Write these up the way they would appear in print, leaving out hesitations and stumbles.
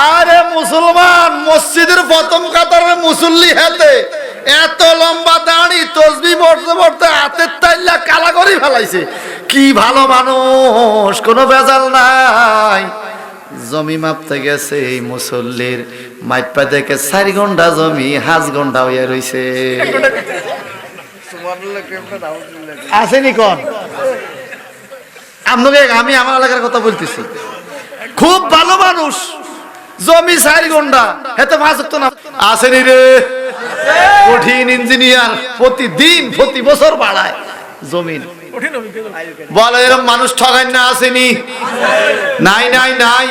আরে মুসলমান মসজিদের প্রথম কাতারের মুসল্লি হাতে এত লম্বা দাড়ি তসবিহ পড়তে পড়তে হাতের তাইলা কালা করে ফেলাইছে। কি ভালো মানুষ, কোনো ভেজাল নাই। জমি মাপতে গেছে এই মুসল্লির, মাইপা দেখে 4 ঘন্টা জমি 5 ঘন্টা হইয়া রইছে। আসেনি কোন আপনাকে, আমি আমার এলাকার কথা বলতেছি। খুব ভালো মানুষ, জমি 4 ঘন্টা হেতে 5 ওয়াক্ত না আসেনি রে। কঠিন ইঞ্জিনিয়ার, প্রতিদিন প্রতি বছর বাড়ায় জমিন। বলে এরকম মানুষ ঠগাই না, আসেনি? নাই নাই নাই।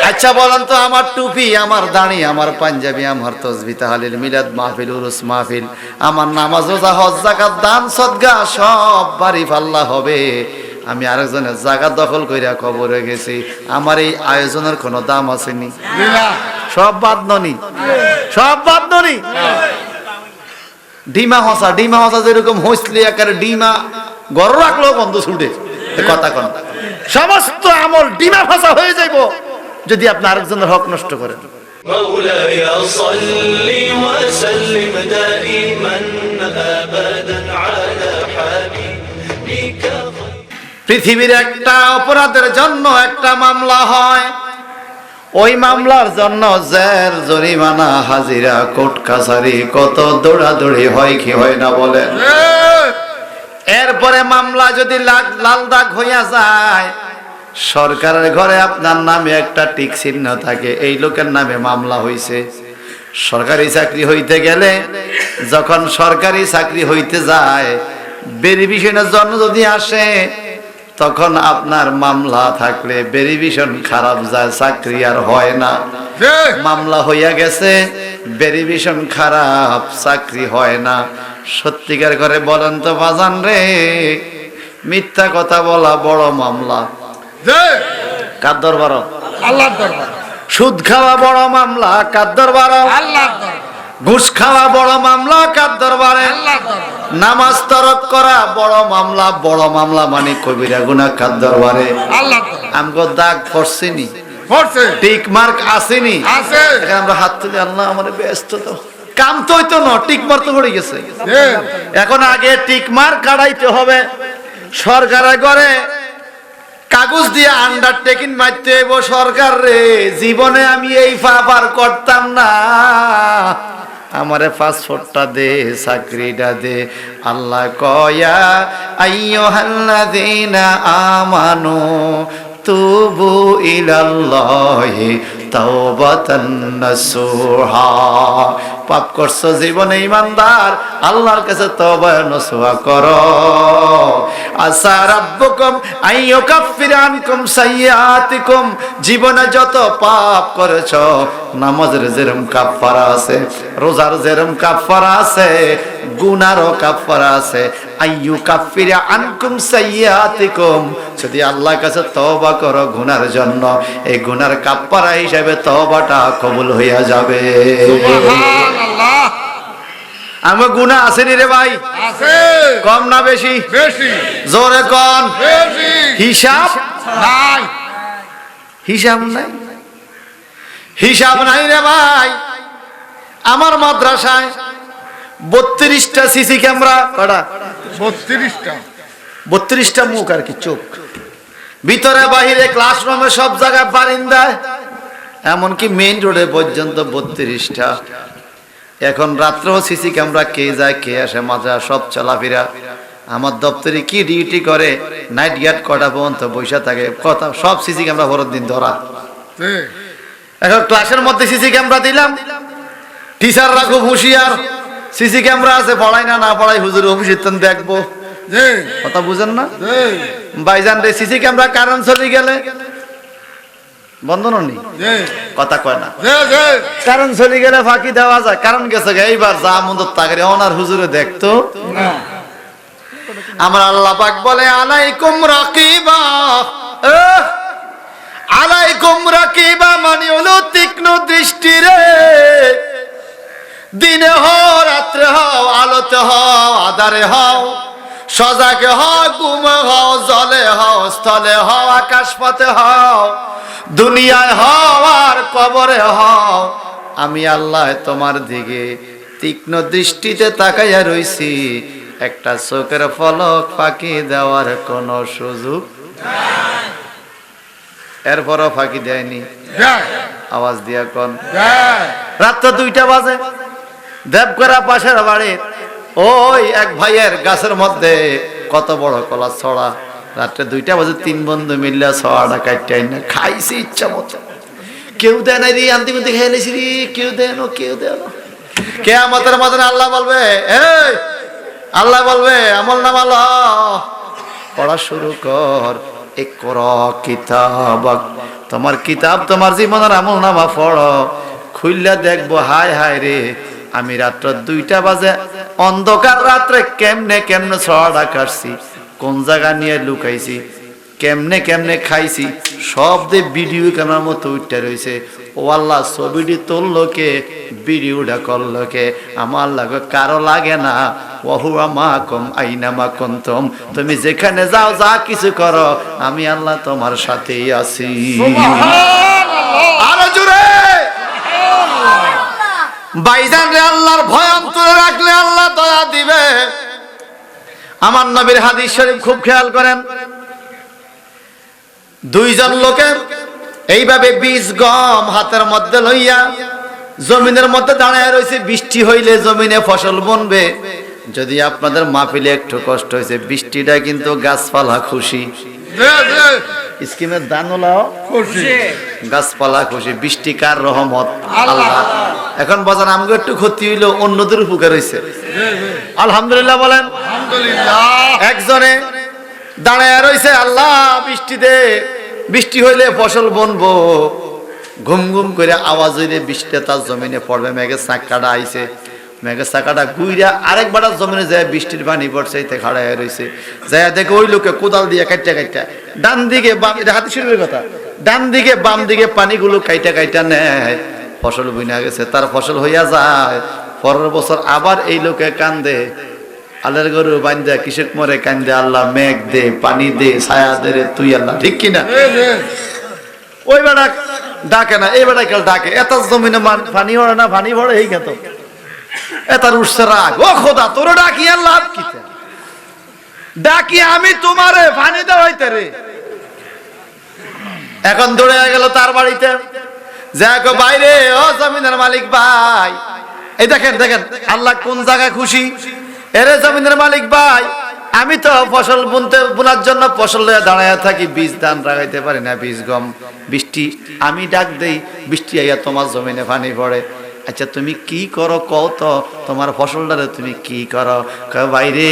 আচ্ছা বলেন তো, আমার টুপি, আমার দাড়ি, আমার পাঞ্জাবি, আমার তসবিহ, তাহলিল, মিলাদ মাহফিল, উরুস মাহফিল, আমার নামাজ, রোজা, হজ, যাকাত, দান, সদকা সব বাড়ি পাল্লা হবে, আমি আরেকজনের জায়গা দখল কইরা কবরে গেছি, আমার এই আয়োজনের কোনো দাম আসেনি? সব বাদ ননি, সব বাদ ননি। ডিমা হসা, ডিমা হসা যেরকম হইসলে একারে ডিমা গড় রাখলেও বন্ধ ছুটে কথা কন। সমস্ত আমল ডিমা ফাঁসা হয়ে যাইব যদি আপনি আরেকজনের হক নষ্ট করেন। مولاي صل وسلم دائما ابدا على حبيبك। পৃথিবীর একটা অপরাধের জন্য একটা মামলা হয়, ওই মামলার জন্য জেল, জরিমানা, হাজিরা, কোর্ট কাছারি, কত দৌড়াদৌড়ি হয় কি হয় না বলেন? এরপরে মামলা যদি লাল দাগ হইয়া যায়, সরকারের ঘরে আপনার নামে একটা টিক চিহ্ন থাকে, এই লোকের নামে মামলা হইছে। সরকারি চাকরি হইতে গেলে, যখন সরকারি চাকরি হইতে যায়, ভেরিফিকেশনের জন্য যদি আসে, তখন আপনার মামলা থাকলে ভেরিফিকেশন খারাপ যায়, চাকরি আর হয় না। মামলা হইয়া গেছে, ভেরিফিকেশন খারাপ, চাকরি হয় না। সত্যিকার করে বলেন তো বাজান রে, মিথ্যা কথা বলা বড় মামলা। কার দরবার? আল্লাহর দরবার। সুদ খাওয়া বড় মামলা, কার দরবার? আল্লাহর দরবার। ঘুষ খাওয়া বড় মামলা, কার দরবারে? আল্লাহর দরবার। নামাজ তরক করা বড় মামলা, বড় মামলা মানে কবিরা গুনাহ, কার দরবারে? আল্লাহর দরবার। আমগো দাগ পড়ছেনি? পড়ছে। টিক মার্ক আসেনি? আছে। এখন আমরা হাত তুলে আল্লাহ আমারে ব্যস্ত তো কাম তো হইতো না, টিক মার্ক তো পড়ে গেছে। এখন আগে টিক মার্ক কাটাইতে হবে। সরকারের ঘরে কাগজ দিয়ে আন্ডারটেকিং মারতে হইব, সরকার রে জীবনে আমি এই পার করতাম না, আমারে পাসপোর্টটা দে, চাকরিটা দে। আল্লাহ কয়া আইয়ুহাল্লাযীনা আমানু তুবু ইলাল্লাহি তাওবাতান নাসুহা। পাপ করছো জীবনে ইমানদার, আল্লাহর কাছে তওবা নসুহা করো। আসা রাব্বুকুম আইয়ুকাফিরা আনকুম সাইয়্যাতিকুম। জীবনে যত পাপ করেছো, নামাজের যেরকম কাফারা আছে, রোজার যেরকম কাফারা আছে, গুনারও কাফারা আছে। আইয়ুকাফিরা আনকুম সাইয়্যাতিকুম, যদি আল্লাহর কাছে তওবা করো গুনার জন্য, এই গুনার কাফারা হিসেবে তওবাটা কবুল হইয়া যাবে। সুবহানাল্লাহ। আমার গুনাহ আসেনি রে ভাই? আছে। কম না বেশি? বেশি। জোরে কোন? বেশি। হিসাব নাই, হিসাব নাই, হিসাব নাই রে ভাই। আমার মাদ্রাসায় 32টা সিসি ক্যামেরা, কটা? 32টা। 32টা মুখ আর কি, চোখ, ভিতরে বাহিরে, ক্লাসরুমে, সব জায়গায়, বারিন্দায়, এমনকি মেইন রোডে পর্যন্ত 32টা। এখন রাত্রেও সিসি ক্যামেরা, কে যায় কে আসে, মাঝে সব চলাফেরা। আমার দপ্তরে কি ডিউটি করে, নাইট গার্ড কটা পর্যন্ত বসে থাকে, কথা সব সিসি ক্যামেরা ভোরের দিন ধরা। এখন ক্লাসের মধ্যে সিসি ক্যামেরা দিলাম, টিচাররা খুব হুঁশিয়ার, সিসি ক্যামেরা আছে, পড়াই না, না পড়াই হুজুর অফিসে দেখবো। কথা বুঝেন না ভাইজান রে? সিসি ক্যামেরা কারেন্ট চলে গেলে বন্ধ ননি, কথা কয় না। কারেন্ট চলে গেলে ফাঁকি দেওয়া যায়, কারণ গেছে এইবার যা মন্দ তাকে ওনার হুজুরে দেখতো না। আমার আল্লাহ পাক বলে আলাইকুম রাকিবা, আলাইকুম রাকিবা মানে হলো তীক্ষ্ণ দৃষ্টি রে। দিনে হও, রাত্রে হও, আলোতে হও, আধারে হও, সজাগ হও, গুম হও, জলে হও, স্থলে হও, আকাশ পথে হও, দুনিয়ায় হও আর কবরে হও, আমি আল্লাহ তোমার দিকে তীক্ষ্ণ দৃষ্টিতে তাকাইয়া রইছি। একটা চোখের পলক ফাঁকি দেওয়ার কোনো সুযোগ নাই। এরপরও ফাঁকি দেয়নি। আওয়াজ দিয়া কোন রাত 2টা বাজে, দেবগড়া পাশের বাড়ির ওই এক ভাইয়ের গাছের মধ্যে কত বড় কলা ছড়া, রাত্রে 2টা বাজে 3 বন্ধু মিললে ছড়াটা কাটাই না খাইছি ইচ্ছা মতো। কেউ দেয় না রে, আন্তি মন্তি খেয়ে নিয়েছি রে, কেউ দেয় না, কেউ দেয় না। কিয়ামতের মধ্যে আল্লাহ বলবে, এই আল্লাহ বলবে আমল নামা ল, পড়া শুরু কর। ইকরা কিতাবাক, তোমার কিতাব তোমার জীবনের আমল নামা পড়ো। খুললে দেখবো হায় হায় রে, আমি রাত্র 2টা বাজে অন্ধকার রাত্রে কেমনে কেমনে ছড়া কাটছি, কোন জায়গা নিয়ে লুকাইছি, কেমনে কেমনে খাইছি, সব দিয়ে ভিডিও ক্যামেরার মতো উঠতে রয়েছে। ও আল্লাহ, ছবিটি তুললো কে, ভিডিওটা করলো কে? আমার লাগে কারো লাগে না। ওহুয়া মাকুম আইনামা কুনতুম, তুমি যেখানে যাও যা কিছু করো, আমি আল্লাহ তোমার সাথেই আছি। আরো জোরে ভাইজান রে, আল্লাহর ভয় অন্তরে রাখলে আল্লাহ দয়া দিবে। আমার নবীর হাদিস শরীফ খুব খেয়াল করেন। 2 জন লোকে এইভাবে বীজ গম হাতের মধ্যে লইয়া জমিনের মধ্যে দাঁড়ায় রয়েছে। বৃষ্টি হইলে জমিনে ফসল বনবে। যদি আপনাদের মাহফিলে একটু কষ্ট হয়েছে, বৃষ্টিটা কিন্তু গাছপালা খুশি, স্কিমের দানলাও খুশি, গাছপালা খুশি। বৃষ্টি কার রহমত? আল্লাহ। এখন বাজার আমগো একটু ক্ষতি হইলো, অন্যদের উপকার হয়েছে। আলহামদুলিল্লাহ বলেন। একজনে দাঁড়ায় রয়েছে, আল্লাহ বৃষ্টি দে, বৃষ্টি হইলে ফসল বনবো। ঘুম ঘুম করে আওয়াজ হইলে বৃষ্টিটা তার জমিনে পড়বে। মেঘের চাকাটা আইছে, মেঘের চাকাটা গুইরা আরেকবার জমিনে যায়, বৃষ্টির পানি পড়ছে, এতে খাড়া হয়ে রয়েছে। যায় দেখে ওই লোকে কোদাল দিয়ে কাইটা কাইটা ডান দিকে বাম, এটা হাতি শুরুর কথা, ডান দিকে বাম দিকে পানিগুলো কাইটা কাইটা নেয়। ফসল বুনা গেছে, তার ফসল হইয়া যায়। পরের বছর আবার এই লোকে কান্দে, আলের গরু বান্ধা কৃষক মরে কান্দে, আল্লাহ মেঘ দে, পানি দে, ছায়া দে রে তুই আল্লাহ। ঠিক কিনা? ওই বেড়া ডাকে না, এই বেড়া কেউ ডাকে। এত জমিনে পানি ভরে না, পানি ভরে এই খেত, এতার উঠছে রাগ। ও খোদা, তোর ডাকি আর লাভ কি? ডাকি আমি তোমারে পানি দেওয়াইতে রে। এখন দৌড়ে গেল তার বাড়িতে, যাকো বাইরে, ও জমিনের মালিক ভাই, এই দেখেন দেখেন আল্লাহ কোন জায়গায় খুশি। এরে জমিনের মালিক ভাই, আমি তো ফসল বোনার জন্য ফসল দাঁড়ায় থাকি, বীজ ধান লাগাইতে পারি না, বীজ গম। বৃষ্টি আমি ডাক দেই, বৃষ্টি আইয়া তোমার জমিনে পানি পড়ে। আচ্ছা তুমি কি করো কও তো, তোমার ফসলটারে তুমি কি করো? বাইরে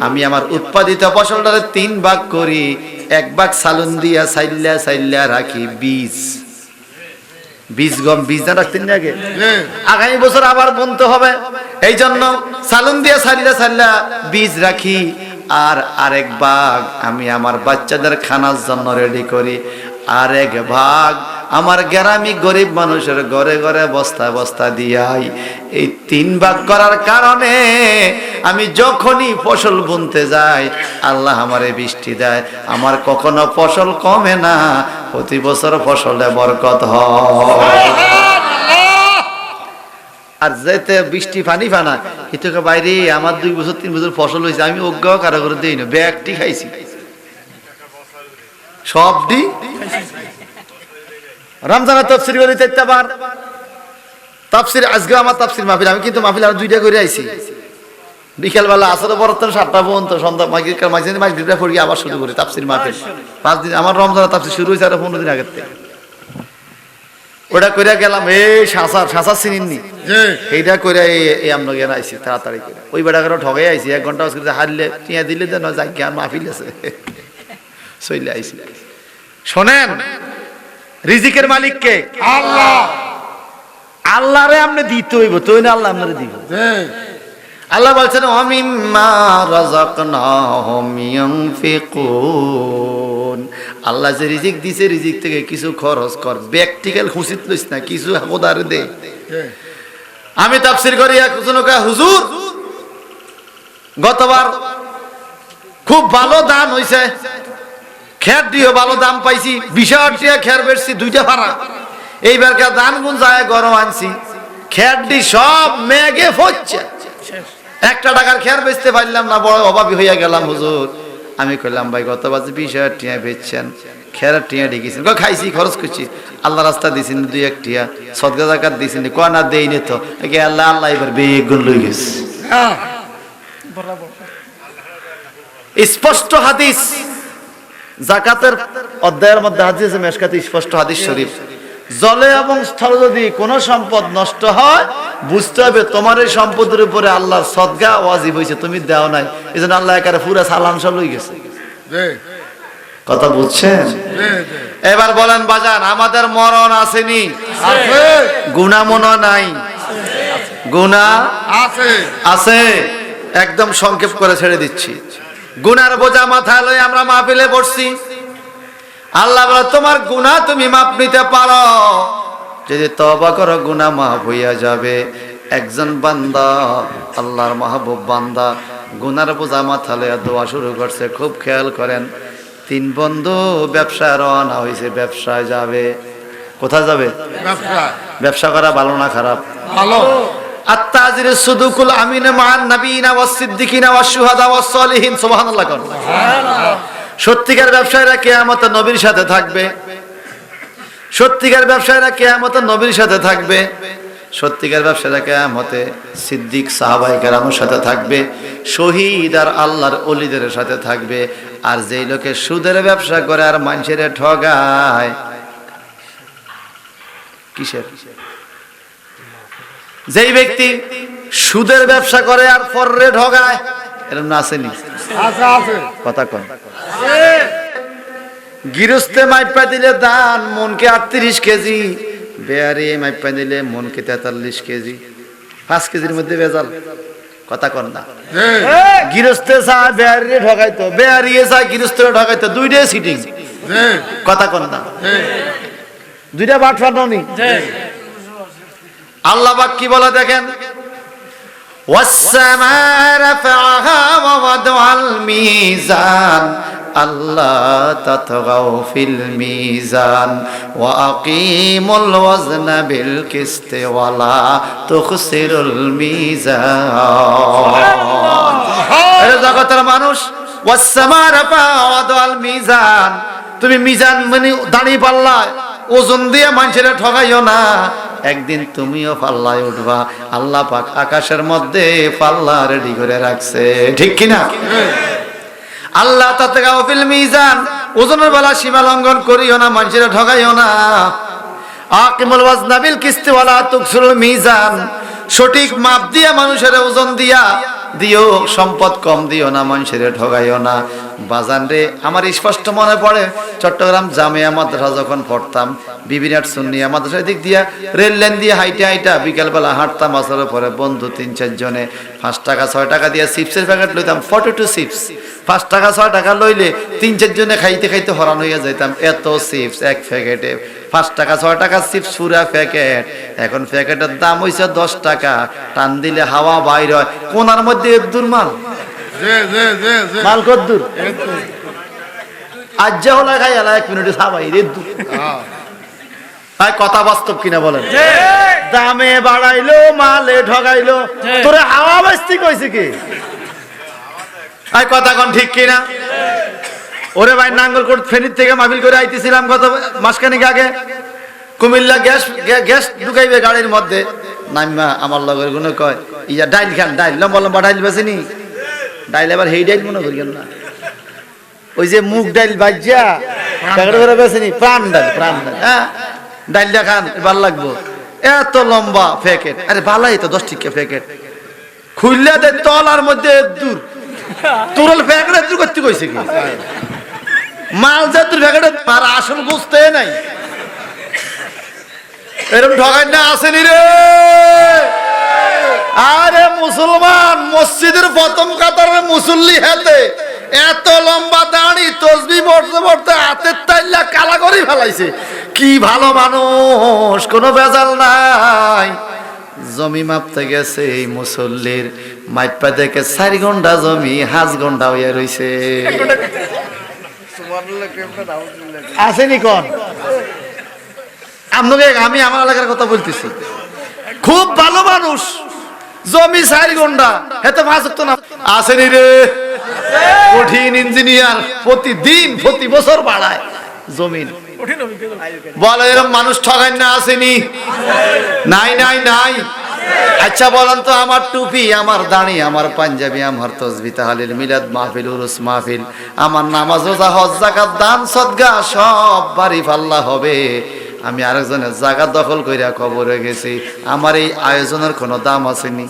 আমি আমার উৎপাদিত ফসলটারে 3 ভাগ করি, 1 ভাগ সালুন দিয়া সাইল্লা সাইল্লা রাখি বীজ, বীজ গম, বীজ না রাখতেন আগে, আগামী বছর আবার বুনতে হবে, এই জন্য সালুন দিয়ে সাইল্লা সাইল্লা বীজ রাখি। আর আরেক ভাগ আমি আমার বাচ্চাদের খানার জন্য রেডি করি, আরেক ভাগ আমার গ্রামী গরিব মানুষের ঘরে ঘরে বস্তা বস্তা দিয়াই। এই 3 ভাগ করার কারণে আমি যখনই ফসল বুনতে যাই, আল্লাহ আমারে বৃষ্টি দেয়, আমার কখনো ফসল কমে না, প্রতি বছর ফসলে বরকত হয়। আর যেতে বৃষ্টি পানি ফানা এতে বাইরে আমার 2 বছর 3 বছর ফসল হয়েছে, আমি অজ্ঞাও কারো করে দিই না, ব্যাগটি খাইছি, সবটি রমজানের তাফসীর করি। তেত্তাবার তাফসীর, আজকে আমার তাফসীর মাহফিল, আমি কিন্তু মাহফিল আর 2টা করে আইছি। বিকেলবেলা আসরে বরতন 7টা পর্যন্ত, সন্ধ্যা মাগরিবটা পড়ি আবার শুরু করি তাফসীর মাহফিল। 5 দিন আমার রমজানের তাফসীর শুরু হয়েছে, আর 15 দিন আগের থেকে। ওটা করে গেলাম, এই শাঁসা চিনিনি, এইটা করে এই আমরা গিয়ে আইছি তাড়াতাড়ি করে। ওই বেড়া করে ঠগাই আইছি, 1 ঘন্টা হারলে টিয়া দিলে দেন, যাই জ্ঞান মাহফিল আছে, চলে আইছি। শোনেন, রিজিকের মালিক কে? আল্লাহ। আল্লাহরে আপনি দিতে হইব, তুই না আল্লাহ আপনারে দিব। আল্লাহ বলছেন ওয়ামিম্মা রাযাকনাহুম ইউনফিকুন, আল্লাহ যে রিজিক দিছে, রিজিক থেকে কিছু খরচ কর, ব্যক্তিগত খুশিত লইস না, কিছু খোদারে দে। আমি তাফসীর করি, একজন কয় হুজুর গতবার খুব ভালো দান হইছে, খের দিও ভালো দাম পাইছি, 20,000 টাকা খের বেচছি 2টা ভাড়া। এইবারকার দান গুণ যায় গরম আনছি, খের দি সব মেঘে ফচ্ছে, 1 টাকার খের বেচতে পারলাম না, বড় অভাবী হইয়া গেলাম হুজুর। আমি কইলাম ভাই গত বাজে 20,000 টাকা বেচছেন, খেরের টিয়া ঢেকেছেন, খাইছি খরচ করছি, আল্লাহ রাস্তা দিয়েছেন 2-1 টিয়া, সদকা জাকাত দিয়েছেন, কয় না দেই নে তো, আল্লাহ আল্লাহ এবার বেগুন লই গেছে। স্পষ্ট হাদিস, জাকাতের অধ্যায়ের মধ্যে হাদিস আছে, মেশকাতে স্পষ্ট হাদিস শরীফ, জলে এবং স্থলে যদি কোনো সম্পদ নষ্ট হয় বুঝতে হবে তোমার এই সম্পদের উপরে আল্লাহর সদকা ওয়াজিব হয়েছে, তুমি দাও নাই, এজন্য আল্লাহ একারে পুরা সালাম সব লই গেছে। কথা বুঝছেন? এবার বলেন বাজান, আমাদের মরণ আসেনি? গুনাহ মনে নাই? গুনাহ আছে। একদম সংক্ষেপ করে ছেড়ে দিচ্ছি। গুনার বোঝা মাথায় লই আমরা মাহফিলে বসছি, আল্লাহ বলে তোমার গুনাহ তুমি মাপ নিতে পারো, যদি তওবা করো গুনাহ মাফ হইয়া যাবে। একজন বান্দা, আল্লাহর মাহবুব বান্দা, গুনার বোঝা মাথা লইয়া দোয়া শুরু করছে। খুব খেয়াল করেন, 3 বন্ধু ব্যবসায় রওনা হয়েছে, ব্যবসায় যাবে। কোথায় যাবে? ব্যবসা করা ভালো না খারাপ? ভালো। আত-তাজির সুদুকুল আমিন মান নবিয়িনা ওয়াস সিদ্দিকিনা ওয়াস শুহাদা ওয়াস সালিহিন, সুবহানাল্লাহ। সুবহানাল্লাহ। সত্যিকার ব্যবসায়ীরা কিয়ামতে নবীর সাথে থাকবে, সত্যিকার ব্যবসায়ীরা কিয়ামতে নবীর সাথে থাকবে, সত্যিকার ব্যবসায়ীরা কিয়ামতে সিদ্দিক সাহাবায়ে কেরামের সাথে থাকবে, শহীদ আর আল্লাহর ওলিদের সাথে থাকবে। আর যেই লোকে সুদের ব্যবসা করে আর মানুষের ঠগায়, কিসের? যেই ব্যক্তি সুদের ব্যবসা করে আর পরে ঠগায়, এরকম না আসেনি? কথা কন। গৃহস্থে মাইপা দিলে দান মনকে 38 কেজি, বেয়ারি মাইপা দিলে মনকে 43 কেজি, 5 কেজির মধ্যে ভেজাল। কথা কন না। গৃহস্থে চায় বেয়ারি ঠগাইতো, বেয়ারি চায় গৃহস্থ ঠগাইতো, 2টাই সিটিং। কথা কন না। 2টা বাট ফাটানি। আল্লাহ পাক কি বলে দেখেন, ওয়াস-সামা'a রাফা'আহা ওয়া ওয়াদা'আল মিজান আল্লা তাতগাউ ফিল মিজান ওয়া আকিমুল ওয়াজনা বিল কিসতি ওয়া লা তুখসিরুল মিজান। এই জগতের মানুষ, ওয়াস-সামা'a রাফা'আহা ওয়া ওয়াদা'আল মিজান, তুমি মিজান মানে দাঁড়ি পাল্লা ওজন দিয়ে মানুষের ঠগাইও না, একদিন তুমিও পাল্লায় উঠবা। আল্লাহ পাক আকাশের মধ্যে পাল্লা রেডি করে রাখছে, ঠিক কিনা? আল্লাহ তাতগাউ ফিল মিজান, ওজনের বেলা সীমা লঙ্ঘন করিও না, মানুষের ঠগাইও না। আকিমুল ওয়াজনা বিল কিসতি ওয়া লা তুকসিরুল মিজান, সঠিক মাপ দিয়া মানুষের ওজন দিয়া দিও, সম্পদ কম দিও না, মানুষের ঠগাইও না। বাজান রে, আমার স্পষ্ট মনে পড়ে চট্টগ্রাম জামিয়া মাদ্রাসা যখন পড়তাম, বিবিনাট সুন্নিয়া মাদ্রাসা দিক দিয়া রেল লাইন দিয়ে হাইটা হাইটা বিকালবেলা হাঁটতাম। আসরের পরে বন্ধু 3-4 জনে 5 টাকা 6 টাকা দিয়ে চিপসের প্যাকেট লইতাম, 42 চিপস। 5 টাকা 6 টাকা লইলে 3-4 জনে খাইতে খাইতে হরান হইয়া যাইতাম, এত চিপস এক প্যাকেটে। 5 টাকা 6 টাকা চিপস পুরা প্যাকেট। এখন প্যাকেটের দাম হইছে 10 টাকা, টান দিলে হাওয়া বাইর হয়। কোনার মধ্যে দূর মাল, মাল কত দূর? আজ যা হলা খাই এলা 1 মিনিটে সাবাই রে দূর। কথা বাস্তব কিনা বলেন? দামে বাড়াইলো, মালে ঠগাইলো, তোরে হাওয়া বাস্তি কইছে কি? কথা কোন ঠিক কিনা? ওরে ভাই, নাঙ্গলকোট ফেনীর থেকে মাহফিল করে আইতেছিলাম গত মাসখানেক আগে। কুমিল্লা গ্যাস ঢুকাইবে গাড়ির মধ্যে, নাইমা আমার লগের গুলো কয় ইয়া ডাইল খান, ডাইল লম্বা লম্বা ডাইল বেছেনি, ডাইল আবার হেই ডাইল মনে করিয়েন না, ওই যে মুগ ডাইল বাজ্যা প্যাকেট করে বেছেনি, প্রাণ ডাইল, প্রাণ ডাইল। হ্যাঁ, ডাইলটা খান, ভাল লাগবো। এত লম্বা প্যাকেট, আরে ভালাই তো 10 টাকা প্যাকেট, খুললে দে তলার মধ্যে দূর তুরল প্যাকেট দূর করতে কইছে কি? মাল জাতুর প্যাকেট আর আসল বুঝতে নাই। এরকম ঠগাই না আসেনি রে? আরে মুসলমান, মসজিদের প্রথম কাতারের মুসল্লি হাতে এত লম্বা দাড়ি, তসবিহ পড়তে পড়তে হাতের তাইলা কালা করে ফেলাইছে। কি ভালো মানুষ, কোনো ভেজাল নাই। জমি মাপতে গেছে এই মুসল্লির, মাইপা দেখে 4 ঘন্টা জমি 5 ঘন্টা হইয়া রইছে। আসেনি কোন আপনাকে, আমি আমার এলাকার কথা বলতেছি, খুব ভালো মানুষ, জমি 4 ঘন্টা হেতে 5 ওয়াক্ত না আসেনি রে। কঠিন ইঞ্জিনিয়ার, প্রতিদিন প্রতি বছর বাড়ায় জমিন। বলে এরকম মানুষ ঠগাই না, আসেনি? নাই নাই নাই। আচ্ছা বলেন তো, আমার টুপি, আমার দাড়ি, আমার পাঞ্জাবি, আমার তসবিহ তাহলিল মিলাদ মাহফিল উরুস মাহফিল, আমার নামাজ রোজা হজ যাকাত দান সদকা সব বাড়ি ফাল্লা হবে, আমি আরেকজনের জায়গা দখল কইরা কবরে গেছি, আমার এই আয়োজনের কোনো দাম আসেনি?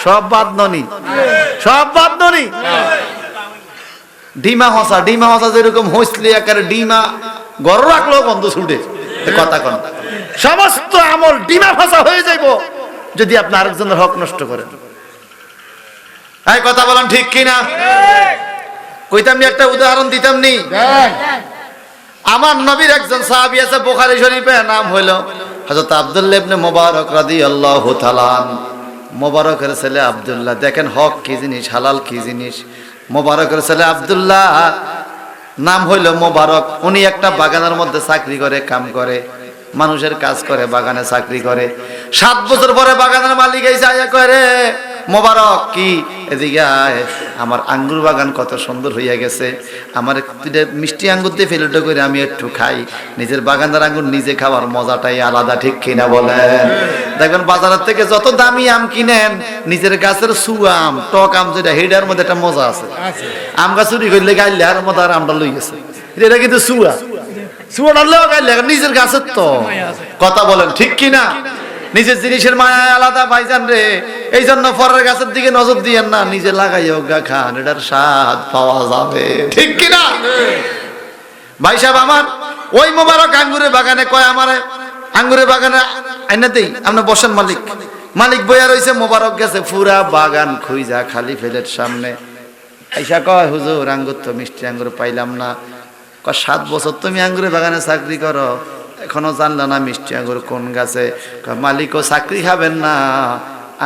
সব বাদ ননি, সব বাদ ননি। ডিমা হসা যেরকম হইসলে একারে ডিমা গড় রাখলেও বন্ধ ছুটে কথা কন, সমস্ত আমল ডিমা ফাঁসা হয়ে যাইব যদি আপনি আরেকজনের হক নষ্ট করেন। এই কথা বলেন ঠিক কিনা? কইতাম নি, একটা উদাহরণ দিতাম নি। আমার নবীর একজন সাহাবী আছে, বুখারী শরীফে, নাম হলো হযরত আব্দুল্লাহ ইবনে মুবারক রাদিয়াল্লাহু তাআলা। মুবারকের ছেলে আব্দুল্লাহ, দেখেন হক কি জিনিস, হালাল কি জিনিস। মুবারকের ছেলে আব্দুল্লাহ, নাম হইল মুবারক। উনি একটা বাগানের মধ্যে চাকরি করে, কাম করে, মানুষের কাজ করে, বাগানে চাকরি করে। 7 বছর পরে বাগানের মালিক এসে আয়া করে, মোবারক কি এদিকে আয়, আমার আঙ্গুর বাগান কত সুন্দর হইয়া গেছে, আমার মিষ্টি আঙ্গুর দিয়ে ফেলুটো করে আমি একটু খাই। নিজের বাগানের আঙ্গুর নিজে খাওয়ার মজাটাই আলাদা, ঠিক কিনা বলেন? দেখবেন বাজারের থেকে যত দামি আম কিনেন, নিজের গাছের সুয়াম টক আম যেটা, হেডার মধ্যে একটা মজা আছে। আম গাছ চুরি করলে গাইলে আর মজা, আর আমটা লই গেছে, এটা কিন্তু সুয়া, সুয়া ডাললেও গাইলে নিজের গাছের তো। কথা বলেন ঠিক কিনা? নিজের জিনিসের মায়া আলাদা ভাইজান রে। এই জন্য পরের গাছের দিকে নজর দিয়েন না, নিজে লাগাইও গা খান, এটার স্বাদ পাওয়া যাবে, ঠিক কিনা? ভাই সাহেব আমার ওই মোবারক আঙ্গুরের বাগানে কয়, আমারে আঙ্গুরের বাগানে আইনা দেই, আপনি বসেন। মালিক বইয়া রয়েছে, মোবারক গেছে পুরা বাগান খুঁজা খালি ফেলের সামনে। আইসা কয়, হুজুর আঙ্গুর তো মিষ্টি আঙ্গুর পাইলাম না। 7 বছর তুমি আঙ্গুরের বাগানে চাকরি করো, এখনো জানলা না মিষ্টি আঙ্গুর কোন গাছে? মালিকও চাকরি খাবেন না,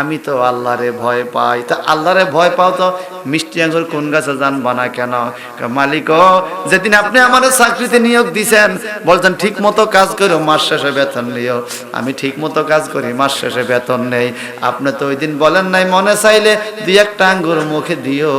আমি তো আল্লাহরে ভয় পাই। তা আল্লাহরে ভয় পাও তো মিষ্টি আঙ্গুর কোন গাছে জানবা না কেন? মালিকও যেদিন আপনি আমার চাকরিতে নিয়োগ দিছেন, বলছেন ঠিক মতো কাজ করো, মাস শেষে বেতন নিও। আমি ঠিক মতো কাজ করি, মাস শেষে বেতন নেই। আপনি তো ওই দিন বলেন নাই, মনে চাইলে 2-1টা আঙ্গুর মুখে দিও।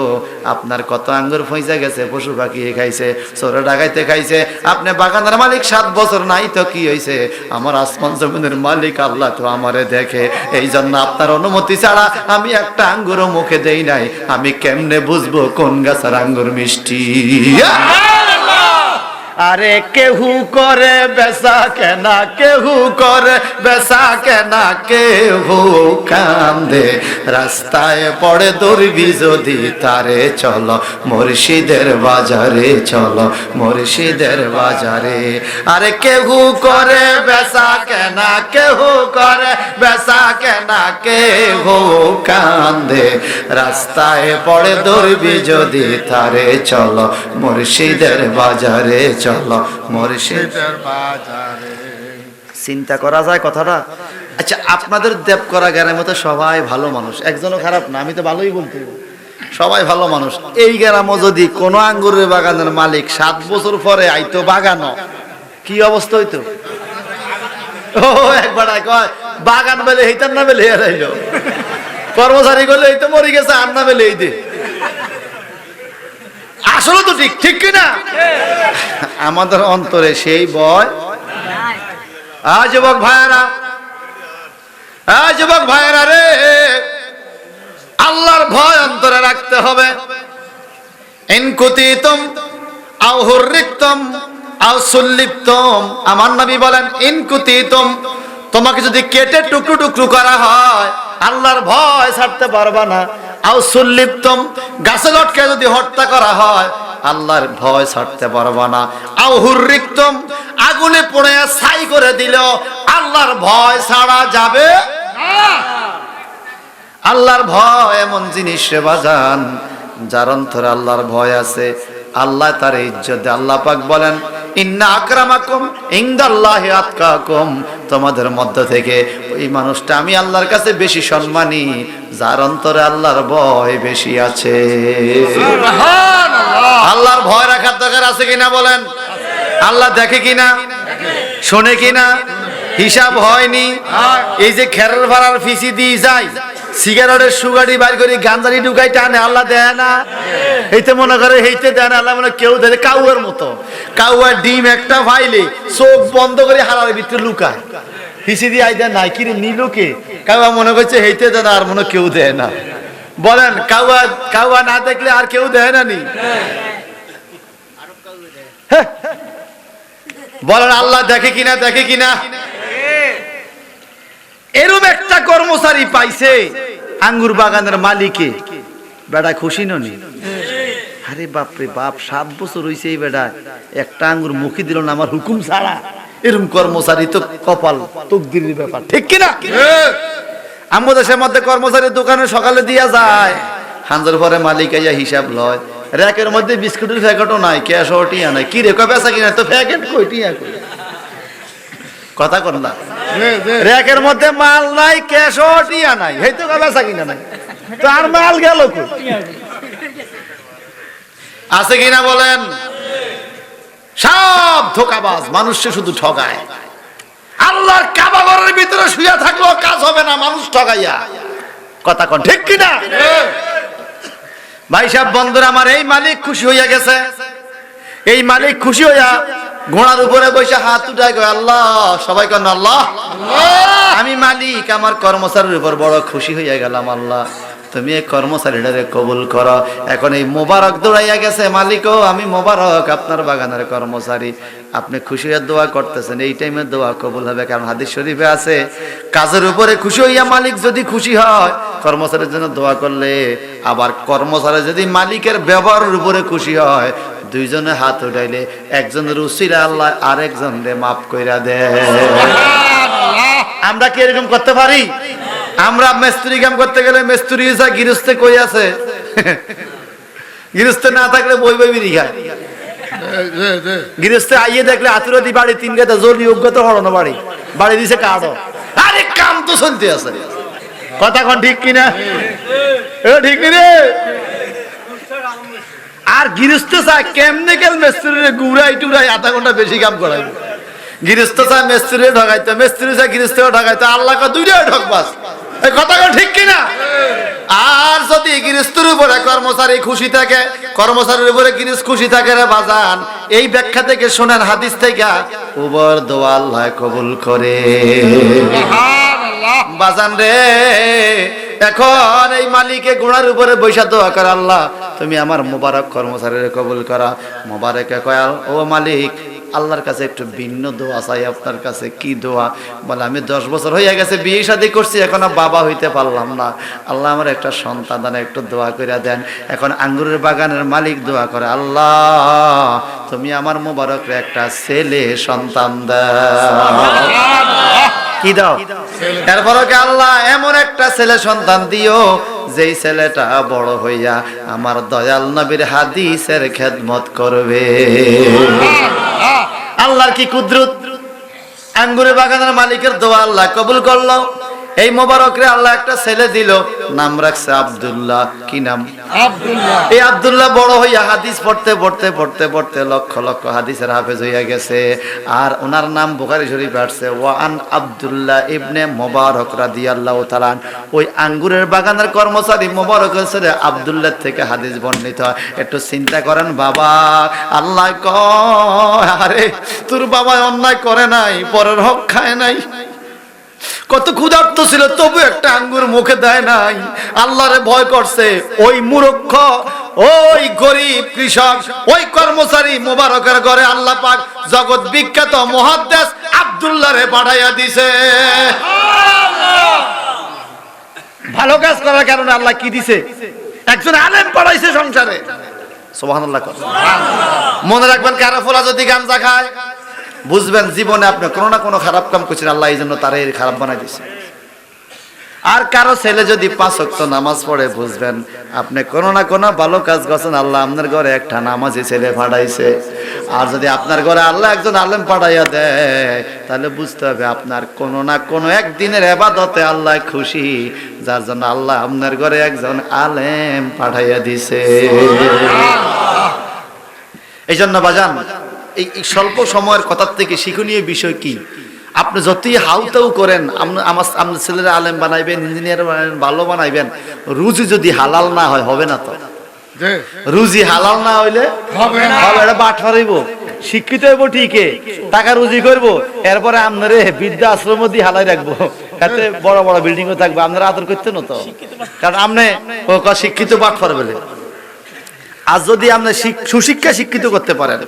আপনার কত আঙ্গুর ফইজা গেছে, পশু পাখি খাইছে, চোরে ডাকাইতে খাইছে। আপনি বাগানের মালিক, 7 বছর নাই তো কি হয়েছে? আমার আসমান জমিনের মালিক আল্লাহ তো আমারে দেখে। এই জন্য আপনার অনুমতি ছাড়া আমি একটা আঙ্গুরও মুখে দেই নাই। আমি কেমনে বুঝবো কোন গাছের আঙ্গুর মিষ্টি? আরে কেহু করে বেচা কেনা, কেহু করে বেচা কেনা, কেহু কান্দে রাস্তায় পড়ে দৌড়বি যদি তারে, চলো মুর্শিদের বাজারে, চলো মুর্শিদের বাজারে। আরে কেহু করে বেচা কেনা, কেহু করে বেচা কেনা, কেহু কান্দে রাস্তায় পড়ে দৌড়বি যদি তারে, চলো মুর্শিদের বাজারে, চলো মুর্শিদের বাজারে। চিন্তা করা যায় কথাটা? আচ্ছা, আপনাদের দেব করা জ্ঞানের মতো সবাই ভালো মানুষ, একজনও খারাপ না, আমি তো ভালোই বলতে, সবাই ভালো মানুষ। এই গ্রামও যদি কোনো আঙ্গুরের বাগানের মালিক 7 বছর পরে আইতো বাগানো, কি অবস্থা হইতো? ও একবার কয় বাগান বেলে হইতার না বেলে হারাইলো, কর্মচারী করলে এই তো মরে গেছে, আর না বেলে এই দে। আসলে তো ঠিক, ঠিক কিনা? আমাদের অন্তরে সেই ভয়। যুবক ভাইয়েরা, যুবক ভাইয়েরা রে, আল্লাহর ভয় অন্তরে রাখতে হবে। ইন কুতিতুম আও হুররিকতুম আও সুল্লিবতুম, আমার নবী বলেন ইন কুতিতুম, তোমাকে যদি কেটে টুকরো টুকরো করা হয়, আল্লাহর ভয় ছাড়তে পারবা না। আও সুল্লিবতুম, গাছে লটকে যদি হত্যা করা হয়, আল্লাহর ভয় ছাড়তে পারবা না। আও হুররিকতুম, আগুনে পুড়ে ছাই করে দিল, আল্লাহর ভয় ছাড়া যাবে না। আল্লাহর ভয় এমন জিনিস রে বাজান, যার অন্তরে আল্লাহর ভয় আছে, আল্লাহ তার ইজ্জত দেয়। আল্লাহ পাক বলেন ইন্না আকরামাকুম ইনদাল্লাহি আতকাকুম, তোমাদের মধ্য থেকে ওই মানুষটা আমি আল্লাহর কাছে বেশি সম্মানী যার অন্তরে আল্লাহর ভয় বেশি আছে। সুবহানাল্লাহ। আল্লাহর ভয় রাখার দরকার আছে কিনা বলেন? আল্লাহ দেখে কিনা, শোনে কিনা, হিসাব হয়নি? এই যে খেরের ভাড়ার ফিসি দিয়ে যায়, সিগারেটের সুগারি বাইর করে গাঞ্জারি ঢুকাই টানে, আল্লাহ দেয় না? এইতে মনে করে এইতে দেয় না, আল্লাহ মনে কেউ দেয় কাউয়ার মতো। কাউয়ার ডিম একটা ভাইলে চোখ বন্ধ করে হারার ভিতরে লুকায়, ফিসি দিয়ে আই দেয় নাই কিরে নিলুকে, কাউয়া মনে করছে এইতে দেয় না, আর মনে কেউ দেয় না। বলেন কাউয়া না দেখলে আর কেউ দেয় না নি? বলেন আল্লাহ দেখে কিনা, দেখে কিনা? এরকম একটা কর্মচারী পাইছে আঙ্গুর বাগানের মালিকে, বেটা খুশি ননি? আরে বাপরে বাপ, 7 বছর হইছে এই বেটা একটা আঙ্গুর মুখে দিল না আমার হুকুম ছাড়া। এরকম কর্মচারী তো কপাল, তকদিরের ব্যাপার, ঠিক কিনা? আমাদের দেশের মধ্যে কর্মচারীর দোকানে সকালে দিয়া যায়, হাঞ্জার পরে মালিক আইয়া হিসাব লয়, র‍্যাকের মধ্যে বিস্কুটের প্যাকেটও নাই, ক্যাশ ওটিয়া নাই, কি রে কয় বেচা কিনা তো প্যাকেট কইটিয়া কই, কথা কর না, র‍্যাকের মধ্যে মাল নাই, ক্যাশ ওটিয়া নাই, এই তো বেচা কিনা নাই, তো আর মাল গেল কই? আছে কিনা বলেন? সব ধোঁকাবাজ, মানুষকে শুধু ঠকায়। আল্লাহর কাবা ঘরের ভিতরে শুয়ে থাকলেও কাজ হবে না মানুষ ঠকাইয়া, কথা কন ঠিক কিনা? ভাই সাহেব বন্ধুরা আমার, এই মালিক খুশি হইয়া গেছে। এই মালিক খুশি হইয়া ঘোড়ার উপরে বসে হাত উঠায় কয় আল্লাহ, সবাই কন আল্লাহ। আমি মালিক আমার কর্মচারীর উপর বড় খুশি হইয়া গেলাম, আল্লাহ তুমি এই কর্মচারীটারে কবুল করো। এখন এই মোবারক দৌড়াইয়া গেছে, মালিকও আমি মোবারক আপনার বাগানের কর্মচারী, আপনি খুশি হইয়া দোয়া করতেছেন, এই টাইমে দোয়া কবুল হবে, কারণ হাদিস শরীফে আছে কাজের উপরে খুশি হইয়া মালিক যদি খুশি হয় কর্মচারীর জন্য দোয়া করলে, আবার কর্মচারী যদি মালিকের ব্যবহারের উপরে খুশি হয়, দুইজনে হাত উঠাইলে একজনের উসিলা আল্লাহ আরেকজনরে মাফ কইরা দেয়। আমরা কি এরকম করতে পারি? আমরা মিস্ত্রি কাম করতে গেলে মিস্ত্রি এসে গৃহস্থে কই আছে, গৃহস্থে না থাকলে বই বই বিড়ি খায়, গৃহস্থে আইয়ে দেখলে আতুরদি বাড়ি 3 গাদা জলি যোগ্যতা হরণ বাড়ি বাড়ি দিছে কাটো, আরে কাম তো চলতে আছে, কথা কোন ঠিক কিনা? ঠিক রে। আর গৃহস্থ চায় কেমনে কেল মিস্ত্রিরে গুড়াই টুড়াই আধা ঘন্টা বেশি কাম করাইব, গৃহস্থ চায় মিস্ত্রি ঢগাইতো, মিস্ত্রি চায় গৃহস্থ ঢগাইতো, আল্লাহ দুইটাই ঢকবাস, এই কথা ঠিক কিনা? আর যদি গৃহস্থের উপরে কর্মচারী খুশি থাকে, কর্মচারীর উপরে গৃহস্থ খুশি থাকে রে বাজান, এই ব্যাখ্যা থেকে শোনেন হাদিস থেকে, উভয়ের দোয়া আল্লাহ কবুল করে। বাজান রে, এখন এই মালিকে ঘোড়ার উপরে বৈশা দোয়া করে আল্লাহ তুমি আমার মোবারক কর্মচারীর কবুল করা। মোবারকে কয় ও মালিক, আল্লাহর কাছে একটু ভিন্ন দোয়া চাই আপনার কাছে। কি দোয়া? বলে আমি 10 বছর হয়ে গেছে বিয়ে শাদী করছি, এখনো বাবা হইতে পারলাম না, আল্লাহ আমার একটা সন্তান দান, একটু দোয়া করে দেন। এখন আঙ্গুরের বাগানের মালিক দোয়া করে আল্লাহ তুমি আমার মোবারকরে একটা ছেলে সন্তান দাও। কি দাও? এরপরে আল্লাহ এমন একটা ছেলে সন্তান দিও যেই ছেলেটা বড় হইয়া আমার দয়াল নবীর হাদিসের খেদমত করবে। আল্লাহর কি কুদরত! আঙ্গুরের বাগানের মালিকের দোয়া আল্লাহ কবুল করলো। এই মোবারকরে আল্লাহ একটা ছেলে দিল, নাম রাখছে আব্দুল্লাহ। কি নাম? আব্দুল্লাহ। এই আব্দুল্লাহ বড় হইয়া হাদিস পড়তে পড়তে পড়তে পড়তে লক্ষ লক্ষ হাদিসের হাফেজ হইয়া গেছে। আর ওনার নাম বুখারী শরীফে আসছে ওয়ান আব্দুল্লাহ ইবনে মুবারক রাদিয়াল্লাহু তাআলা। ওই আঙ্গুরের বাগানের কর্মচারী মুবারকের ছেলে আব্দুল্লাহ থেকে হাদিস বর্ণিত। একটু চিন্তা করেন বাবা, আল্লাহ কয় আরে তোর বাবা অন্যায় করে নাই, পরের হক খায় নাই, কত ক্ষুধার্ত ছিল তবু একটা আঙ্গুর মুখে দেয় নাই, আল্লাহরে ভয় করছে। ওই মূর্খ, ওই গরিব কৃষক, ওই কর্মচারী মোবারকের ঘরে আল্লাহ পাক জগৎ বিখ্যাত মুহাদ্দিস আব্দুল্লাহরে পাঠাইয়া দিছে। ভালো কাজ করার কারণে আল্লাহ কি দিছে? একজন আলেম পাঠাইছে সংসারে। সুবহানাল্লাহ। মনে রাখবেন, কারো ফলা যদি গাঞ্জা খায় বুঝবেন জীবনে আপনি কোনো না কোনো খারাপ কাম করছেন, আল্লাহ এই জন্য তারে খারাপ বানাই দিছে। আর কারো ছেলে যদি 5 ওয়াক্ত নামাজ পড়ে, বুঝবেন আপনি কোনো না কোনো ভালো কাজ করছেন, আল্লাহ আপনার ঘরে একটা নামাজি ছেলে পাঠাইছে। আর যদি আপনার ঘরে আল্লাহ একজন আলেম পাঠাইয়া দেয়, তাহলে বুঝতে হবে আপনার কোনো না কোনো একদিনের ইবাদতে আল্লাহ খুশি, যার জন্য আল্লাহ আপনার ঘরে একজন আলেম পাঠাইয়া দিছে। এই জন্য বাজান, এই স্বল্প সময়ের কথার থেকে শিক্ষণীয় বিষয় কি? আপনি যতই হাউতাউ করেন, আপনার ছেলেরা আলেম বানাইবেন, ইঞ্জিনিয়ার বানাইবেন, ভালো বানাইবেন, রুজি যদি হালাল না হয় হবে না। তো রুজি হালাল না হইলে হবে না, এটা বাট ফারাইব। শিক্ষিত হইব ঠিকই, টাকা রুজি করবো, এরপরে আপনারে বৃদ্ধা আশ্রম দিয়ে হালাই রাখবো, এতে বড় বড় বিল্ডিং ও থাকবে, আপনারা আদর করতেন তো, কারণ আপনি শিক্ষিত বাট ফারবেন। আর যদি আপনি সুশিক্ষা শিক্ষিত করতে পারেন,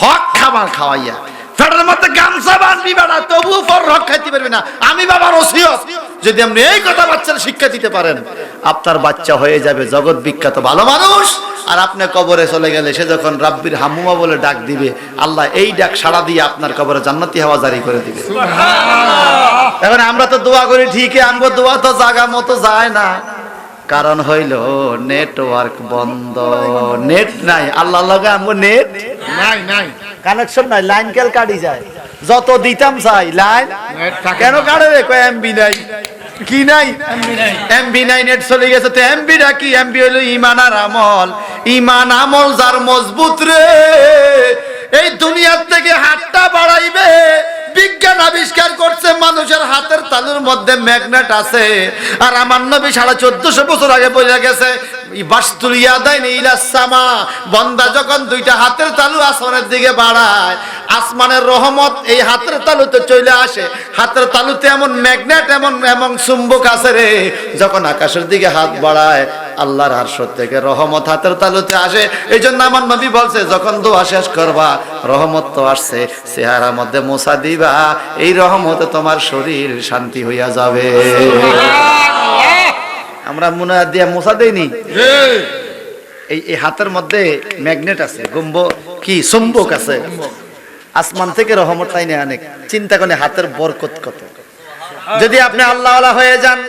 হক খাবার খাওয়াইয়া ফেটার মধ্যে গামছা বাঁধবি বেড়া, তবুও পর হক খাইতে পারবি না, আমি বাবার ওসিয়ত। যদি আপনি এই কথা বাচ্চার শিক্ষা দিতে পারেন, আপনার বাচ্চা হয়ে যাবে জগৎ বিখ্যাত ভালো মানুষ। আর আপনি কবরে চলে গেলে সে যখন রাব্বির হামুমা বলে ডাক দিবে, আল্লাহ এই ডাক সাড়া দিয়ে আপনার কবরে জান্নাতি হাওয়া জারি করে দিবে। এখন আমরা তো দোয়া করি ঠিকই, আমগো দোয়া তো জায়গা মতো যায় না, কারণ হইল নেটওয়ার্ক বন্ধ, নেট নাই। আল্লাহ লগে আমগো নেট নাই, নাই কানেকশন নাই, লাইন কেল কাটি যায়। যত দিতাম চাই লাইন কেন কাটে রে, কয় এমবি নাই। কি নাই? এমবি নাই, নেট চলে গেছে। তো এমবি টা কি? এমবি হলো ইমান আর আমল। ইমান আমল যার মজবুত রে, এই দুনিয়ার থেকে হাতটা বাড়াইবে। বিজ্ঞান আবিষ্কার করছে মানুষের হাতের তালুর মধ্যে ম্যাগনেট আছে। আর আমার নবী 1450 বছর আগে বলে গেছে, বান্দা যখন দুইটা হাতের তালু আসমানের দিকে বাড়ায়, আসমানের রহমত এই হাতের তালুতে চলে আসে। হাতের তালুতে এমন ম্যাগনেট, এমন চুম্বক আছে রে, যখন আকাশের দিকে হাত বাড়ায় আল্লাহর আরশ থেকে রহমত হাতের তালুতে আসে। এই জন্য আমার নবী বলছে, যখন দোয়া শেষ করবা, রহমত তো আসছে, চেহারার মধ্যে মোছা দিবা, এই রহমতে তোমার শরীর শান্তি হইয়া যাবে। আমরা মনে দিয়া মোছা দেইনি, এই হাতের মধ্যে ম্যাগনেট আছে, কি চুম্বক আছে, আসমান থেকে রহমত তাই না অনেক। চিন্তা করে হাতের বরকত কত। যদি আপনি আল্লাহওয়ালা হয়ে যান,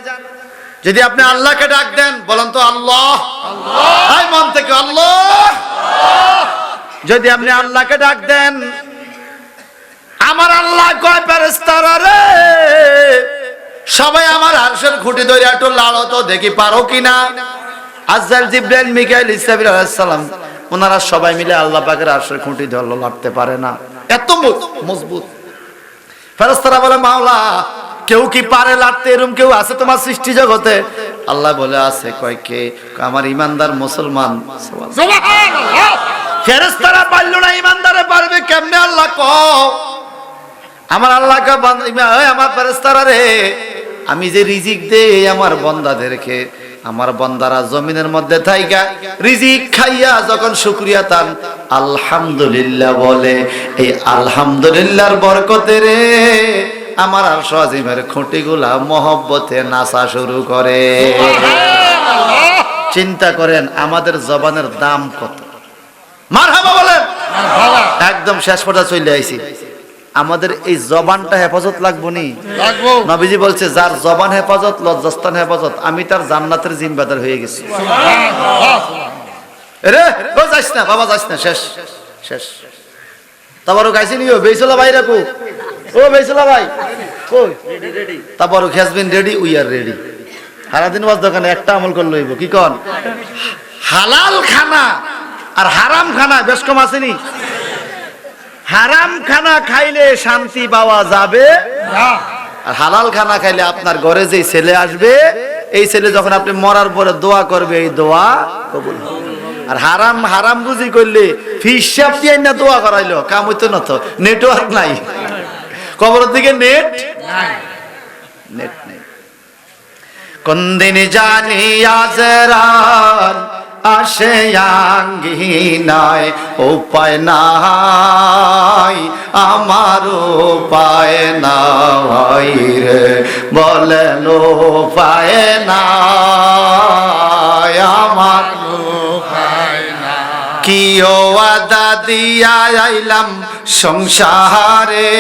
যদি আপনি আল্লাহকে ডাক দেন, বলেন তো আল্লাহ, আল্লাহ, মন থেকে আল্লাহ। যদি আপনি আল্লাহকে ডাক দেন, আমার আল্লাহ কয় ফেরেশতারা রে, সবাই আমার আরশের খুঁটি ধরে একটু লাড়ো তো দেখি পারো কিনা। আজরাইল, জিবরাইল, মিকাইল, ইসরাফিল আলাইহিস সালাম, ওনারা সবাই মিলে আল্লাহ পাকের আরশের খুঁটি ধরলো, লাড়তে পারে না, এত মজবুত। ফেরেশতারা বলে, মাওলা কেউ কি পারে লাড়তে? এরকম কেউ আছে তোমার সৃষ্টি জগতে? আল্লাহ বলে, আছে। কয় কে? আমার ইমানদার মুসলমান। সুবহানাল্লাহ। ফেরেশতারা পারল না, ইমানদারে পারবে কেমনে? আল্লাহ কও। আমার আল্লাহকে, আমার ফেরেশতারা রে, আমি যে রিজিক দেই আমার বান্দাদেরকে, আমার বান্দারা জমিনের মধ্যে থাইকা রিজিক খাইয়া যখন শুকরিয়া তান আলহামদুলিল্লাহ বলে, এই আলহামদুলিল্লাহর বরকতে রে আমার আরশ আজিমের খুঁটিগুলা মহব্বতে নাচা শুরু করে। চিন্তা করেন আমাদের জবানের দাম কত। মারহাবা বলেন। একদম শেষ পর্যায়ে চলে আইছি। আমাদের এই জবানটা হেফাজত লাগবো নি? নবীজি বলছে, যার জবান হেফাজত, লজ্জাস্থান হেফাজত, আমি তার জান্নাতের জিম্মেদার হয়ে গেছি। রে ও যাইস না বাবা, যাইস না, শেষ শেষ। তারপরও গাইছি নিও বেইসলা ভাই রাখো, ও বেইসলা ভাই কই? তারপরও has been ready, we are ready. সারাদিন ওয়াজ দোকানে একটা আমল করে লইব। কি কন? হালাল খানা আর হারাম খানা বেশ কম আসেনি? হারাম খানা খাইলে শান্তি পাওয়া যাবে না, আর হালাল খানা খাইলে আপনার ঘরে যে ছেলে আসবে, এই ছেলে যখন আপনি মরার পরে দোয়া করবে, এই দোয়া কবুল হবে। আর হারাম বুঝি করলে হিসাব দিয়ে না দোয়া করাইলো, কাম হইতো না। তো নেটওয়ার্ক নাই, কবরের দিকে নেট নেই। কোন দিন জানি আজরান আসে আঙ্গিনায়, উপায় নাই আমার, উপায় নাই রে, বলেন উপায় নাই আমার, উপায় নাই। কি ওয়াদা দিয়া আইলাম সংসারে,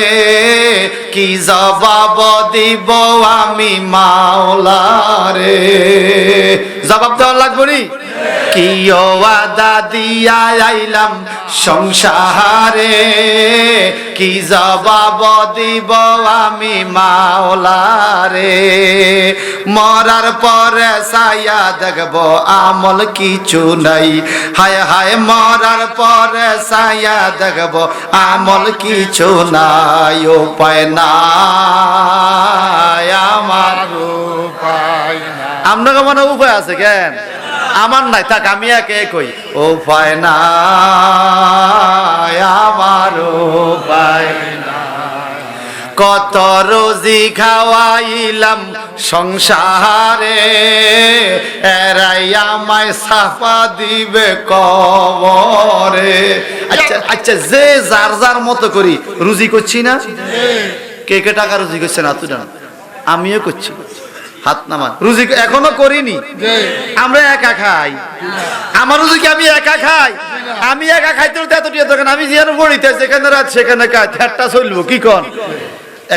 কি জবাব দিব আমি মাওলারে। জবাব দেওয়া লাগবে নি? কি ওয়াদা দিয়া আইলাম সংসারে, কি জবাব দিব আমি মাওলারে। মরার পরে ছায়া দেখব আমল কিছু নাই, হায় হায় মরার পরে ছায়া দেখব আমল কিছু নাই। উপায় নাই আমার, উপায় নাই। আপনাকে মনে উপায় আছে কেন? আমার নাই, থাক আমি একে কই। উপায় নাই আমার, উপায় নাই। কত রোজি খাওয়াইলাম সংসারে, এরাই আমায় সাফা দিবে কবরে। আচ্ছা আচ্ছা, যে যার যার মতো করি রুজি করছি না? কে কে টাকা রুজি করছে না? তুই আমিও করছি, হাত নামান। রুজি এখনো করিনি, আমরা একা খাই। আমার রুজি কি আমি একা খাই? আমি একা খাইতে এতটিয়া দোকান, আমি যেখানে পড়িতে যেখানে রাত সেখানে খাই, ঠেটটা চলবো কি কন?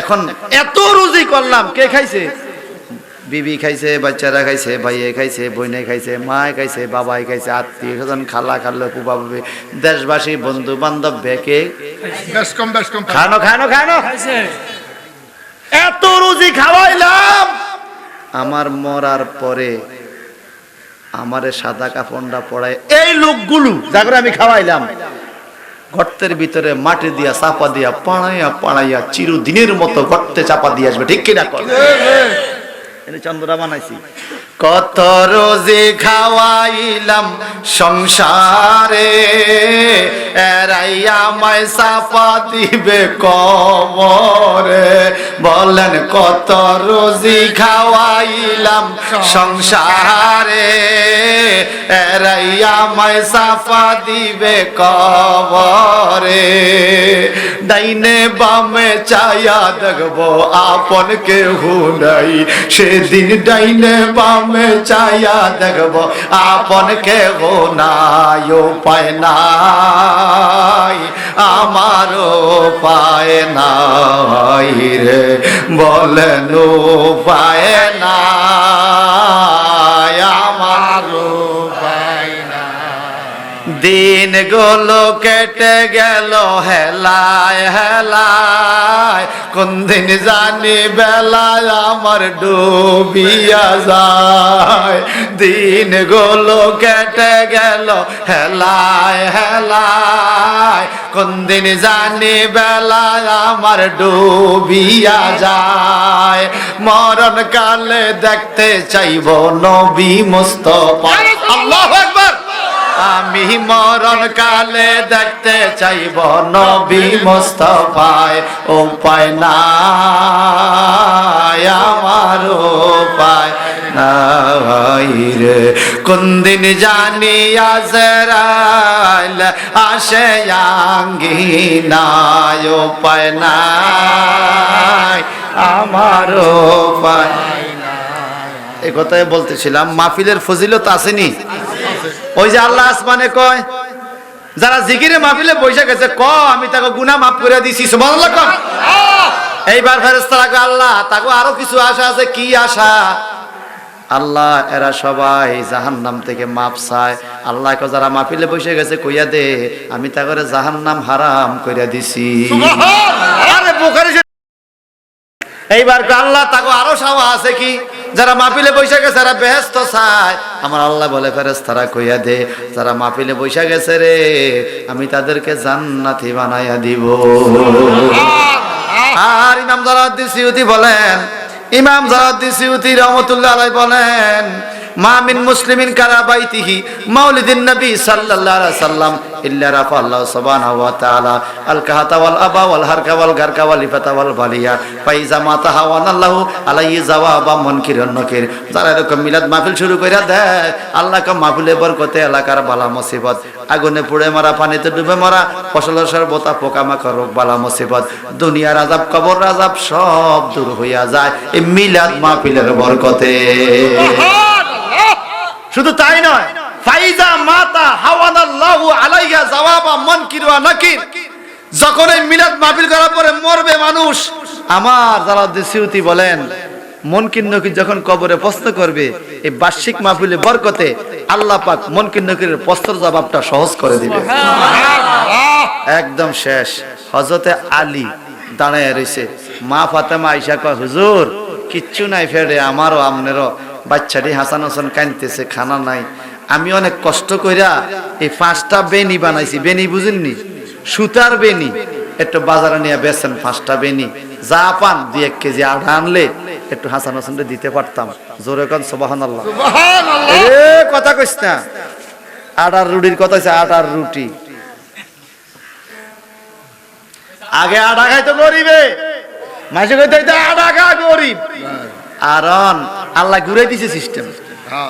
এখন এত রুজি করলাম, কে খাইছে? বিবি খাইছে, বাচ্চারা খাইছে, ভাইয়ে খাইছে, বইনে খাইছে, মায় খাইছে, বাবাই খাইছে, আত্মীয় স্বজন, খালা খালো, পুবা পুবি, দেশবাসী, বন্ধু বান্ধব বেকে খানো খানো খানো। এত রুজি খাওয়াইলাম, আমার মরার পরে আমারে সাদা কাফনটা পড়ায় এই লোকগুলো যা করে আমি খাওয়াইলাম, গর্তের ভিতরে মাটি দিয়া চাপা দিয়া পাড়াইয়া পাড়াইয়া চিরদিনের মতো গর্তে চাপা দিয়ে আসবে। ঠিক কিনা? চন্দ্রা বানাইছি। কত রোজি খাওয়াইলাম সংসারে, এরাই আমায় চাপা দিবে কবরে। বলেন কত রোজি খাওয়াইলাম সংসারে, এরাই আমায় চাপা দিবে কবরে। ডাইনে বামে চায়া দেখবো আপন কেহ নাই, সেদিন ডাইনে বামে চায়া দেখবো আপন কেহ নাই। উপায় নাই আমার, উপায় নাই রে, বলেন উপায় নাই আমার, উপায় নাই। দিন গুলো কেটে গেল হেলায় হেলায়, কোন দিন জানি বেলায় আমার ডুবিয়া যায়। দিন গুলো কেটে গেল হেলায় হেলায়, কোন দিন জানি বেলায় আমার ডুবিয়া যায়। মরণ কালে দেখতে চাইব নবী মুস্তাফা। আল্লাহু আকবার। আমি মরণ কালে দেখতে চাইব নবী মুস্তাফায়। উপায় নাই আমার, উপায় নাই রে, কোন দিন জানি আজরাইল আসে আঙ্গিনায়। উপায় নাই আমার, উপায় নাই। এই কথাই বলতেছিলাম, মাহফিলের ফজিলত আসেনি? ওই যে আল্লাহ আসমানে কয়, যারা জিকিরে মাহফিলে বসে গেছে ক আমি তাকে গুনাহ মাফ করে দিছি। সুবহানাল্লাহ কন। এইবার ফেরেশতারা কয় আল্লাহ তাকে আরো কিছু আশা আছে। কি আশা? আল্লাহ এরা সবাই জাহান্নাম থেকে মাপ চায়। আল্লাহ কয় যারা মাহফিলে বসে গেছে কইয়া দে আমি তাকে জাহান্নাম হারাম কইরা দিছি। আরে বুখারী। এইবার আল্লাহ তাকে আরো সাওয়া আছে কি? যারা মাহফিলে বসে গেছে এরা বেহেশত চায়। আমার আল্লাহ বলে ফেরেশতারা কইয়া দে যারা মাহফিলে বসে গেছে রে আমি তাদেরকে জান্নাতি বানাইয়া দিব। আর ইমাম জালালউদ্দিন সিয়ুতি বলেন, ইমাম জালালউদ্দিন সিয়ুতি রাহমাতুল্লাহ আলাইহি বলেন, মা মিন মুসলিমিন কারা বাইতিহি মাউলিদিন নবী সাল্লাল্লাহু আলাইহি সাল্লাম ইল্লা রাফা আল্লাহ সুবহানাহু ওয়া তাআলা আল কাহাতা ওয়াল আবা ওয়াল হারকা ওয়াল গারকা ওয়াল ইফাতা ওয়াল বালিয়া ফাইজা মাতা হাওয়ানাল্লাহু আলাইহি জাওয়াবা মুনকিরুন নকির। যারা এরকম মিলাদ মাহফিল শুরু কইরা দেয় আল্লাহ কা মাহফিলের বরকতে এলাকার বালা মুসিবত, আগুনে পুড়ে মারা, পানিতে ডুবে মারা, ফসলের সর্বতা পোকামাকড় রোগ বালা মুসিবত, দুনিয়ার আযাব কবর আযাব সব দূর হইয়া যায় এই মিলাদ মাহফিলের বরকতে। শুধু তাই নয়, ফাইজা মাতা হাওয়ানাল্লাহু আলাইহা জাওয়াবা মুনকির ওয়া নাকির। যখন এই মিলাদ মাহফিল করার পরে মরবে মানুষ, আমার জালালউদ্দিন সিউতি বলেন মুনকির নকির যখন কবরে প্রশ্ন করবে, এই বার্ষিক মাহফিলে বরকতে আল্লাহ পাক মুনকির নকিরের প্রশ্নের জবাবটা সহজ করে দিবে। একদম শেষ হযরতে আলী দাঁড়ায় রইছে, মা ফাতেমা আয়েশা কয় হুজুর কিচ্ছু নাই ফেরে, আমারও আমনেরও বাচ্চাটি হাসান হোসেন কাঁদতেছে, খানা নাই, আমি অনেক কষ্ট কইরা এই 5টা বেনি বানাইছি। বেনি বুঝেননি? সুতার বেনি। একটু বাজারে নিয়ে বেচেন 5টা বেনি, যা পান 2-1 কেজি আটা আনলে একটু হাসান হোসেনকে দিতে পারতাম। জোরে কোন সুবহানাল্লাহ। সুবহানাল্লাহ। এ কথা কইস না, আটার রুটির কথা হইছে আটার রুটি। আগে আটা খাইতো গরিবে, মাসে কইতে আটা খা গরিব। আর আল্লাহ ঘুরে দিছে সিস্টেম।